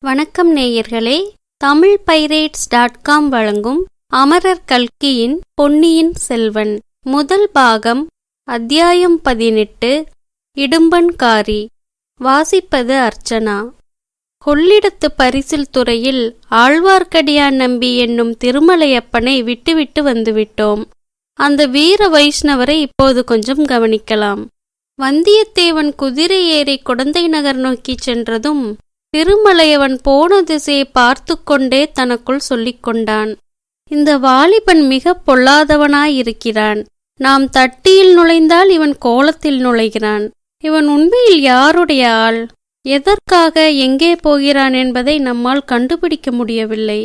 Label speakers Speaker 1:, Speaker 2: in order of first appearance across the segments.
Speaker 1: வணக்கம் நேயர்களே, தமிழ்பைரேட்ஸ்.com வழங்கும் அமரர் கல்கியின் பொன்னியின் செல்வன் முதல் பாகம், அத்தியாயம் 18, இடும்பன்காரி. வாசிப்பது அர்ச்சனா. கொள்ளிடத்து பரிசில் துறையில் ஆழ்வார்க்கடியான் நம்பி என்னும் திருமலையப்பனை விட்டுவிட்டு வந்துவிட்டோம். அந்த வீர வைஷ்ணவரை இப்போது கொஞ்சம் கவனிக்கலாம். வந்தியத்தேவன் குதிரை ஏறி குடந்தை நகர் நோக்கி சென்றதும் திருமலையவன் போன திசையை பார்த்து கொண்டே தனக்குள் சொல்லிக் கொண்டான். இந்த வாலிபன் மிக பொல்லாதவனாயிருக்கிறான். நாம் தட்டியில் நுழைந்தால் இவன் கோலத்தில் நுழைகிறான். இவன் உண்மையில் யாருடைய ஆள், எதற்காக எங்கே போகிறான் என்பதை நம்மால் கண்டுபிடிக்க முடியவில்லை.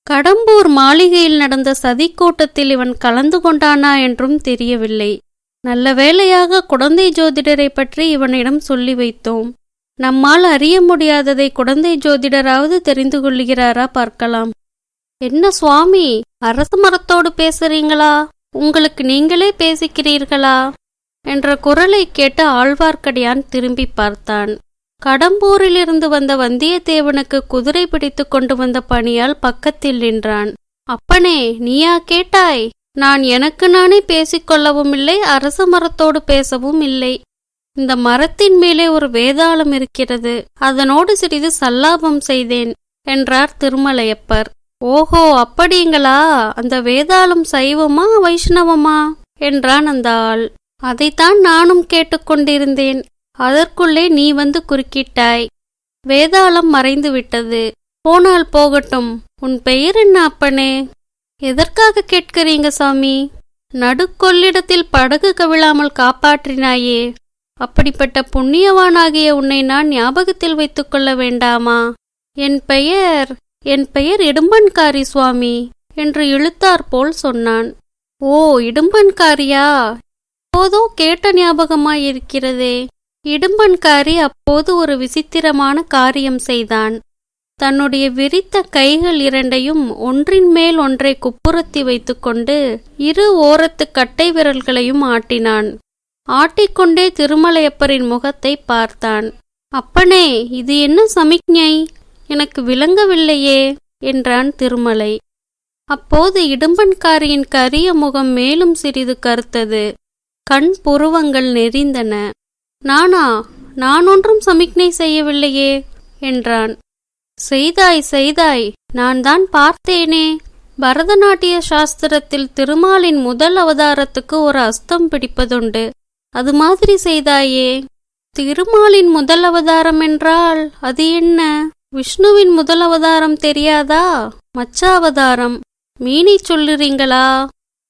Speaker 1: கடம்பூர் மாளிகையில் நடந்த சதிக்கூட்டத்தில் இவன் கலந்து கொண்டானா என்றும் தெரியவில்லை. நல்ல வேளையாக குடந்தை ஜோதிடரை பற்றி இவனிடம் சொல்லி வைத்தோம். நம்மால் அறிய முடியாததை குடந்தை ஜோதிடராவது தெரிந்து கொள்ளுகிறாரா பார்க்கலாம். என்ன சுவாமி, அரச மரத்தோடு பேசுறீங்களா? உங்களுக்கு நீங்களே பேசிக்கிறீர்களா என்ற குரலை கேட்டு ஆழ்வார்க்கடியான் திரும்பி பார்த்தான். கடம்பூரிலிருந்து வந்த வந்தியத்தேவனுக்கு குதிரை பிடித்து கொண்டு வந்த பணியால் பக்கத்தில் நின்றான். அப்பனே, நீயா கேட்டாய்? நான் எனக்கு நானே பேசிக்கொள்ளவும் இல்லை, அரச மரத்தோடு பேசவும் இல்லை. இந்த மரத்தின் மேலே ஒரு வேதாளம் இருக்கிறது, அதனோடு சிறிது சல்லாபம் செய்தேன் என்றார் திருமலையப்பர். ஓஹோ, அப்படிங்களா? அந்த வேதாளம் சைவமா வைஷ்ணவமா என்றான் அந்த ஆள். அதைத்தான் நானும் கேட்டுக்கொண்டிருந்தேன். அதற்குள்ளே நீ வந்து குறுக்கிட்டாய். வேதாளம் மறைந்து விட்டது. போனால் போகட்டும். உன் பெயர் என்ன அப்பனே? எதற்காக கேட்கிறீங்க சாமி? நடுக்கொள்ளிடத்தில் படகு கவிழாமல் காப்பாற்றினாயே, அப்படிப்பட்ட புண்ணியவானாகிய உன்னை நான் ஞாபகத்தில் வைத்துக் கொள்ள வேண்டாமா? என் பெயர் இடும்பன்காரி சுவாமி என்று இழுத்தாற்போல் சொன்னான். ஓ, இடும்பன்காரியா? அப்போதோ கேட்ட ஞாபகமாயிருக்கிறதே. இடும்பன்காரி அப்போது ஒரு விசித்திரமான காரியம் செய்தான். தன்னுடைய விரித்த கைகள் இரண்டையும் ஒன்றின் மேல் ஒன்றை குப்புறத்தி வைத்துக்கொண்டு இரு ஓரத்து கட்டை விரல்களையும் ஆட்டினான். ஆட்டிக்கொண்டே திருமலையப்பரின் முகத்தை பார்த்தான். அப்பனே, இது என்ன சமிக்ஞை? எனக்கு விளங்கவில்லையே என்றான் திருமலை. அப்போது இடும்பன்காரியின் கரிய முகம் மேலும் சிறிது கருத்தது. கண் புருவங்கள் நெறிந்தன. நான் ஒன்றும் சமிக்ஞை செய்யவில்லையே என்றான். செய்தாய், நான் தான் பார்த்தேனே. பரதநாட்டிய சாஸ்திரத்தில் திருமாலின் முதல் அவதாரத்துக்கு ஒரு அஸ்தம் பிடிப்பதுண்டு. அது மாதிரி செய்தாயே. திருமாலின் முதல் அவதாரம் என்றால் அது என்ன? விஷ்ணுவின் முதல் அவதாரம் தெரியாதா? மச்சாவதாரம். மீனை சொல்லுறீங்களா?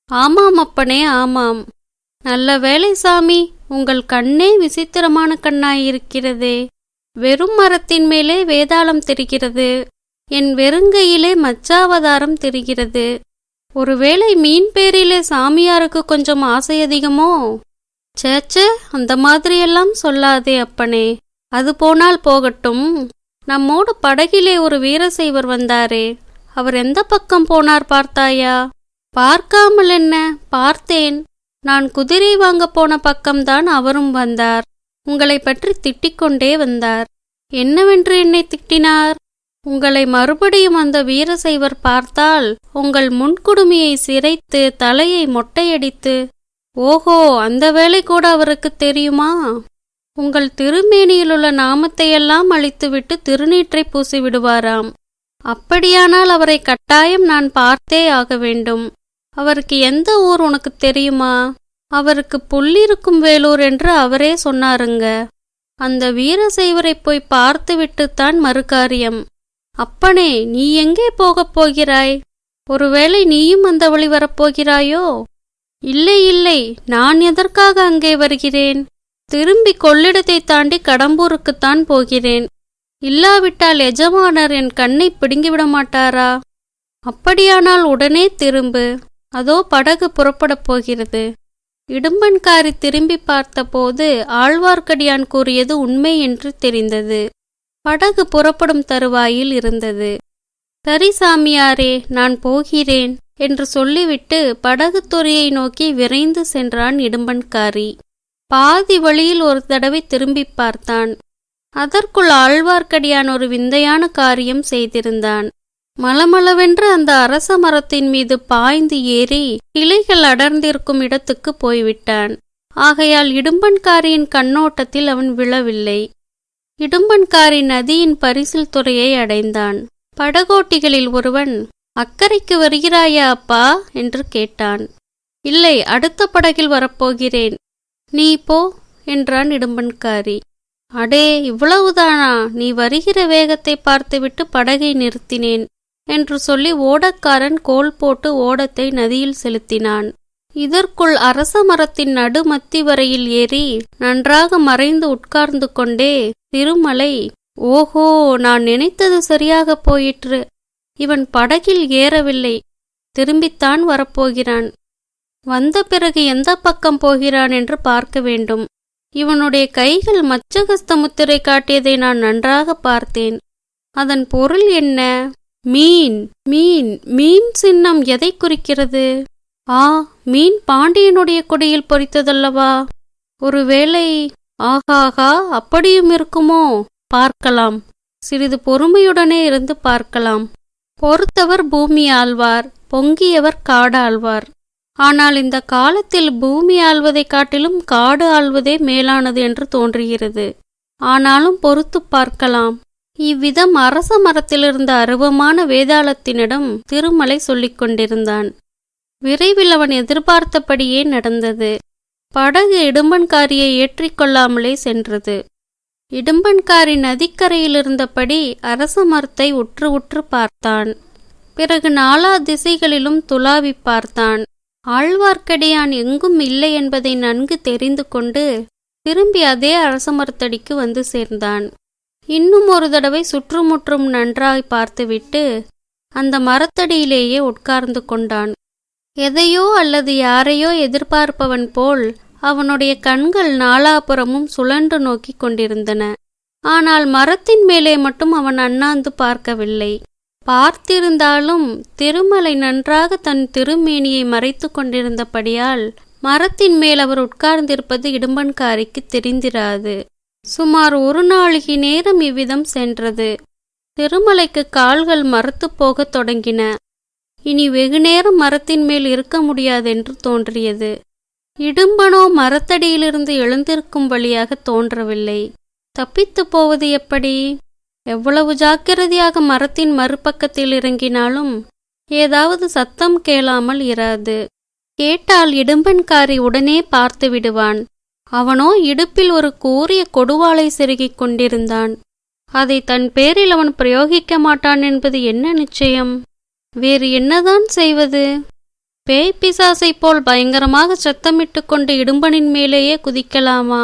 Speaker 1: ஆமாம் அப்பனே, ஆமாம். நல்ல வேளை சாமி, உங்கள் கண்ணே விசித்திரமான கண்ணாயிருக்கிறதே. வெறும் மரத்தின் மேலே வேதாளம் தெரிகிறது, என் வெறுங்கையிலே மச்சாவதாரம் தெரிகிறது. ஒருவேளை மீன் பேரிலே சாமியாருக்கு கொஞ்சம் ஆசை அதிகமோ? சேச்சே, அந்த மாதிரியெல்லாம் சொல்லாதே அப்பனே. அது போனால் போகட்டும். நம்மோடு படகிலே ஒரு வீரசைவர் வந்தாரே, அவர் எந்த பக்கம் போனார் பார்த்தாயா? பார்க்காமல் என்ன, பார்த்தேன். நான் குதிரை வாங்க போன பக்கம்தான் அவரும் வந்தார். உங்களை பற்றி திட்டிக்கொண்டே வந்தார். என்னவென்று என்னை திட்டினார்? உங்களை மறுபடியும் அந்த வீரசைவர் பார்த்தால் உங்கள் முன்குடுமியை சிரைத்து தலையை மொட்டையடித்து. ஓஹோ, அந்த வேலை கூட அவருக்கு தெரியுமா? உங்கள் திருமேனியிலுள்ள நாமத்தையெல்லாம் அழித்துவிட்டு திருநீற்றை பூசி விடுவாராம். அப்படியானால் அவரை கட்டாயம் நான் பார்த்தே ஆக வேண்டும். அவருக்கு எந்த ஊர் உனக்கு தெரியுமா? அவருக்கு புள்ளிருக்கும் வேலூர் என்று அவரே சொன்னாருங்க. அந்த வீரசைவரை போய் பார்த்துவிட்டுத்தான் மறுகாரியம். அப்பனே, நீ எங்கே போகப் போகிறாய்? ஒருவேளை நீயும் அந்த வழி வரப்போகிறாயோ? இல்லை, நான் எதற்காக அங்கே வருகிறேன்? திரும்பி கொள்ளிடத்தை தாண்டி கடம்பூருக்குத்தான் போகிறேன். இல்லாவிட்டால் எஜமானர் என் கண்ணை பிடுங்கிவிட மாட்டாரா? அப்படியானால் உடனே திரும்பு. அதோ படகு புறப்படப் போகிறது. இடும்பன்காரி திரும்பி பார்த்தபோது ஆழ்வார்க்கடியான் கூறியது உண்மை என்று தெரிந்தது. படகு புறப்படும் தருவாயில் இருந்தது. சரி சாமியாரே, நான் போகிறேன் என்று சொல்லிவிட்டு படகு துறையை நோக்கி விரைந்து சென்றான் இடும்பன்காரி. பாதி வழியில் ஒரு தடவை திரும்பி பார்த்தான். அதற்குள் ஆழ்வார்க்கடியான் ஒரு விந்தையான காரியம் செய்திருந்தான். மளமளவென்று அந்த அரச மரத்தின் மீது பாய்ந்து ஏறி கிளைகள் அடர்ந்திருக்கும் இடத்துக்கு போய்விட்டான். ஆகையால் இடும்பன்காரியின் கண்ணோட்டத்தில் அவன் விழவில்லை. இடும்பன்காரி நதியின் பரிசில் துறையை அடைந்தான். படகோட்டிகளில் ஒருவன், "அக்கறைக்கு வருகிறாயா அப்பா?" என்று கேட்டான். "இல்லை, அடுத்த படகில் வரப்போகிறேன், நீ போ" என்றான் இடும்பன்காரி. "அடே, இவ்வளவுதானா? நீ வருகிற வேகத்தை பார்த்துவிட்டு படகை நிறுத்தினேன்" என்று சொல்லி ஓடக்காரன் கோல் போட்டு ஓடத்தை நதியில் செலுத்தினான். இதற்குள் அரச மரத்தின் நடுமத்தி வரையில் ஏறி நன்றாக மறைந்து உட்கார்ந்து கொண்டே திருமலை, "ஓஹோ, நான் நினைத்தது சரியாக போயிற்று. இவன் படகில் ஏறவில்லை, திரும்பித்தான் வரப்போகிறான். வந்த பிறகு எந்த பக்கம் போகிறான் என்று பார்க்க வேண்டும். இவனுடைய கைகள் மச்சகஸ்த முத்திரை காட்டியதை நான் நன்றாக பார்த்தேன். அதன் பொருள் என்ன? மீன். மீன். மீன் சின்னம் எதை குறிக்கிறது? ஆ, மீன் பாண்டியனுடைய கொடியில் பொறித்ததல்லவா? ஒருவேளை... ஆகாகா, அப்படியும் இருக்குமோ? பார்க்கலாம். சிறிது பொறுமையுடனே இருந்து பார்க்கலாம். பொறுத்தவர் பூமி ஆழ்வார், பொங்கியவர் காடு ஆழ்வார். ஆனால் இந்த காலத்தில் பூமி ஆள்வதைக் காட்டிலும் காடு ஆள்வதே மேலானது என்று தோன்றுகிறது. ஆனாலும் பொறுத்து பார்க்கலாம்." இவ்விதம் அரச மரத்திலிருந்த அருவமான வேதாளத்தினிடம் திருமலை சொல்லிக் கொண்டிருந்தான். விரைவில் அவன் எதிர்பார்த்தபடியே நடந்தது. படகு இடும்பன்காரியை ஏற்றிக்கொள்ளாமலே சென்றது. இடும்பன்காரி நதிக்கரையிலிருந்தபடி அரச மரத்தை உற்று உற்று பார்த்தான். பிறகு நாலா திசைகளிலும் துளாவி பார்த்தான். ஆழ்வார்க்கடியான் எங்கும் இல்லை என்பதை நன்கு தெரிந்து கொண்டு திரும்பி அதே அரச மரத்தடிக்கு வந்து சேர்ந்தான். இன்னும் ஒரு தடவை சுற்றுமுற்றும் நன்றாய் பார்த்துவிட்டு அந்த மரத்தடியிலேயே உட்கார்ந்து கொண்டான். எதையோ அல்லது யாரையோ எதிர்பார்ப்பவன் போல் அவனுடைய கண்கள் நாலாபுறமும் சுழன்று நோக்கி கொண்டிருந்தன. ஆனால் மரத்தின் மேலே மட்டும் அவன் அண்ணாந்து பார்க்கவில்லை. பார்த்திருந்தாலும் திருமலை நன்றாக தன் திருமேனியை மறைத்து கொண்டிருந்தபடியால் மரத்தின் மேல் அவர் உட்கார்ந்திருப்பது இடும்பன்காரிக்கு தெரிந்திராது. சுமார் ஒரு நாழிகை நேரம் இவ்விதம் சென்றது. திருமலைக்கு கால்கள் மரத்து போகத் தொடங்கின. இனி வெகுநேரம் மரத்தின் மேல் இருக்க முடியாதென்று தோன்றியது. இடும்பனோ மரத்தடியிலிருந்து எழுந்திருக்கும் வழியாக தோன்றவில்லை. தப்பித்து போவது எப்படி? எவ்வளவு ஜாக்கிரதையாக மரத்தின் மறுபக்கத்தில் இறங்கினாலும் ஏதாவது சத்தம் கேளாமல் இராது. கேட்டால் இடும்பன்காரி உடனே பார்த்து விடுவான். அவனோ இடுப்பில் ஒரு கூரிய கொடுவாளை செருகிக் கொண்டிருந்தான். அதை தன் பேரில் அவன் பிரயோகிக்க மாட்டான் என்பது என்ன நிச்சயம்? வேறு என்னதான் செய்வது? பேய் பிசாசை போல் பயங்கரமாக சத்தமிட்டு கொண்டு இடும்பனின் மேலேயே குதிக்கலாமா?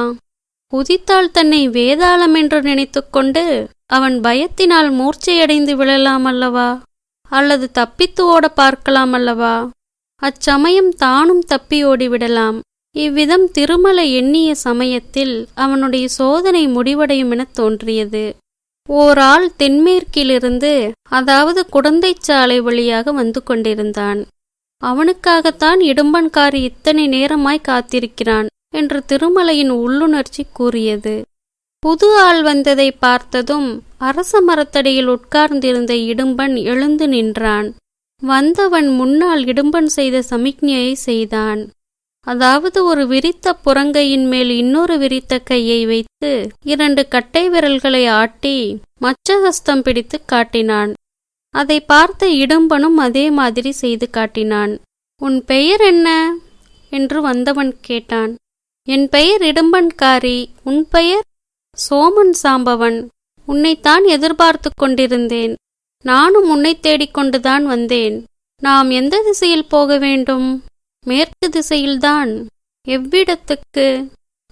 Speaker 1: குதித்தால் தன்னை வேதாளம் என்று நினைத்து கொண்டு அவன் பயத்தினால் மூர்ச்சையடைந்து விழலாம் அல்லவா? அல்லது தப்பித்து ஓட பார்க்கலாம் அல்லவா? அச்சமயம் தானும் தப்பி ஓடிவிடலாம். இவ்விதம் திருமலை எண்ணிய சமயத்தில் அவனுடைய சோதனை முடிவடையும் என தோன்றியது. ஓர் ஆள் தென்மேற்கிலிருந்து, அதாவது குடந்தைச்சாலை வழியாக வந்து கொண்டிருந்தான். அவனுக்காகத்தான் இடும்பன்காரி இத்தனை நேரமாய் காத்திருக்கிறான் என்று திருமலையின் உள்ளுணர்ச்சி கூறியது. புது ஆள் வந்ததை பார்த்ததும் அரச மரத்தடியில் உட்கார்ந்திருந்த இடும்பன் எழுந்து நின்றான். வந்தவன் முன்னால் இடும்பன் செய்த சமிக்ஞையை செய்தான். அதாவது ஒரு விரித்த புறங்கையின் மேல் இன்னொரு விரித்த கையை வைத்து 2 கட்டை விரல்களை ஆட்டி மச்சஹஸ்தம் பிடித்து காட்டினான். அதை பார்த்த இடும்பனும் அதே மாதிரி செய்து காட்டினான். "உன் பெயர் என்ன?" என்று வந்தவன் கேட்டான். "என் பெயர் இடும்பன்காரி. உன் பெயர்?" "சோமன் சாம்பவன். உன்னைத்தான் எதிர்பார்த்து கொண்டிருந்தேன். நானும் உன்னை தேடிக்கொண்டுதான் வந்தேன். நாம் எந்த திசையில் போக வேண்டும்?" "மேற்கு திசையில்தான்." "எவ்விடத்துக்கு?"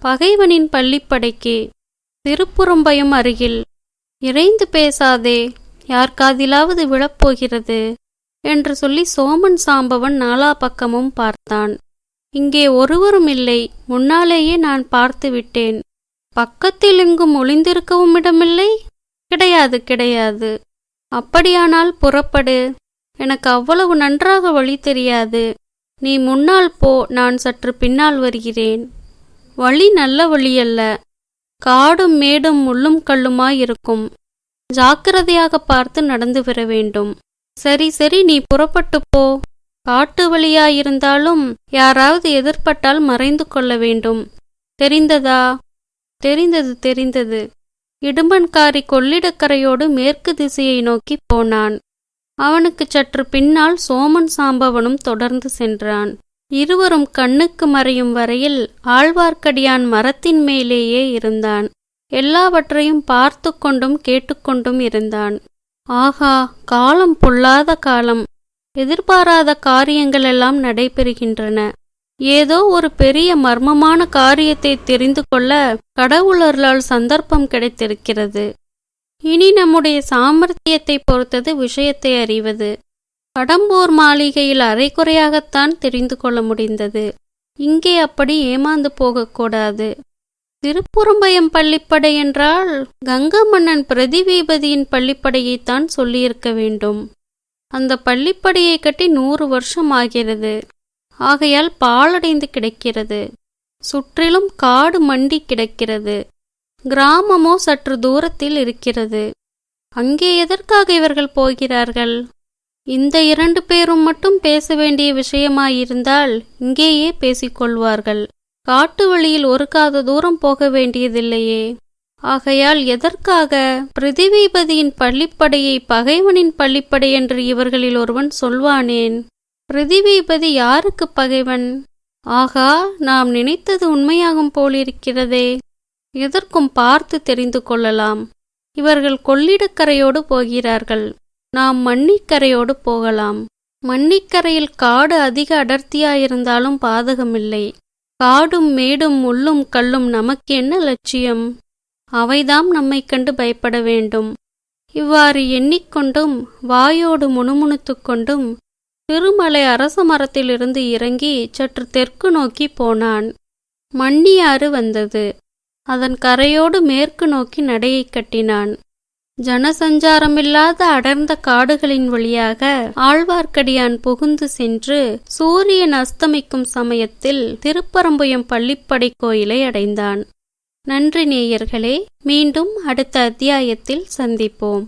Speaker 1: "பகைவனின் பள்ளிப்படைக்கு. திருப்புறம்பயம் அருகில்." "இறைந்து பேசாதே, யார் காதிலாவது விழப்போகிறது" என்று சொல்லி சோமன் சாம்பவன் நாலா பக்கமும் பார்த்தான். "இங்கே ஒருவரும் இல்லை. முன்னாலேயே நான் பார்த்து விட்டேன். பக்கத்தில் எங்கும் ஒளிந்திருக்கவும் இடமில்லை." "கிடையாது, கிடையாது." "அப்படியானால் புறப்படு. எனக்கு அவ்வளவு நன்றாக வழி தெரியாது. நீ முன்னால் போ, நான் சற்று பின்னால் வருகிறேன்." "வழி நல்ல வழியல்ல." காடும் மேடும் முள்ளும் கல்லுமாயிருக்கும். ஜாக்கிரதையாக பார்த்து நடந்து வர வேண்டும். சரி சரி, நீ புறப்பட்டு போ. காட்டு வழியாயிருந்தாலும் யாராவது எதிர்பட்டால் மறைந்து கொள்ள வேண்டும். தெரிந்ததா? தெரிந்தது தெரிந்தது. இடும்பன்காரி கொள்ளிடக்கரையோடு மேற்கு திசையை நோக்கி போனான். அவனுக்கு சற்று பின்னால் சோமன் சாம்பவனும் தொடர்ந்து சென்றான். இருவரும் கண்ணுக்கு மறையும் வரையில் ஆழ்வார்க்கடியான் மரத்தின் மேலேயே இருந்தான். எல்லாவற்றையும் பார்த்து கொண்டும் கேட்டுக்கொண்டும் இருந்தான். ஆகா, காலம் பொல்லாத காலம். எதிர்பாராத காரியங்களெல்லாம் நடைபெறுகின்றன. ஏதோ ஒரு பெரிய மர்மமான காரியத்தை தெரிந்து கொள்ள கடவுளர்களால் சந்தர்ப்பம் கிடைத்திருக்கிறது. இனி நம்முடைய சாமர்த்தியத்தை பொறுத்தது விஷயத்தை அறிவது. கடம்பூர் மாளிகையில் அரைக்குறையாகத்தான் தெரிந்து கொள்ள முடிந்தது. இங்கே அப்படி ஏமாந்து போகக்கூடாது. திருப்புறம்பயம் பள்ளிப்படை என்றால் கங்கா மன்னன் பிரதிவேபதியின் பள்ளிப்படையைத்தான் சொல்லியிருக்க வேண்டும். அந்த பள்ளிப்படையை கட்டி 100 வருஷம் ஆகிறது. ஆகையால் பாழடைந்து கிடக்கிறது. சுற்றிலும் காடு மண்டி கிடக்கிறது. கிராமமோ சற்று தூரத்தில் இருக்கிறது. அங்கே எதற்காக இவர்கள் போகிறார்கள்? இந்த 2 பேரும் மட்டும் பேச வேண்டிய விஷயமாயிருந்தால் இங்கேயே பேசிக்கொள்வார்கள். காட்டு வழியில் ஒரு காத தூரம் போக வேண்டியதில்லையே. ஆகையால் எதற்காக பிருதிவிபதியின் பள்ளிப்படையை பகைவனின் பள்ளிப்படை என்று இவர்களில் ஒருவன் சொல்வானேன்? பிருதிவிபதி யாருக்கு பகைவன்? ஆகா, நாம் நினைத்தது உண்மையாகும் போலிருக்கிறதே. எதற்கும் பார்த்து தெரிந்து கொள்ளலாம். இவர்கள் கொள்ளிடக்கரையோடு போகிறார்கள். நாம் மண்ணிக்கரையோடு போகலாம். மண்ணிக்கரையில் காடு அதிக அடர்த்தியாயிருந்தாலும் பாதகமில்லை. காடும் மேடும் முள்ளும் கல்லும் நமக்கு என்ன லட்சியம்? அவைதாம் நம்மை கண்டு பயப்பட வேண்டும். இவ்வாறு எண்ணிக்கொண்டும் வாயோடு முணுமுணுத்து கொண்டும் திருமலை அரச மரத்திலிருந்து இறங்கி சற்று தெற்கு நோக்கி போனான். மண்ணியாறு வந்தது. அதன் கரையோடு மேற்கு நோக்கி நடையை கட்டினான். ஜனசஞ்சாரமில்லாத அடர்ந்த காடுகளின் வழியாக ஆழ்வார்க்கடியான் புகுந்து சென்று சூரியன் அஸ்தமிக்கும் சமயத்தில் திருப்பரம்புயம் பள்ளிப்படை கோயிலை அடைந்தான். நன்றி நேயர்களே. மீண்டும் அடுத்த அத்தியாயத்தில் சந்திப்போம்.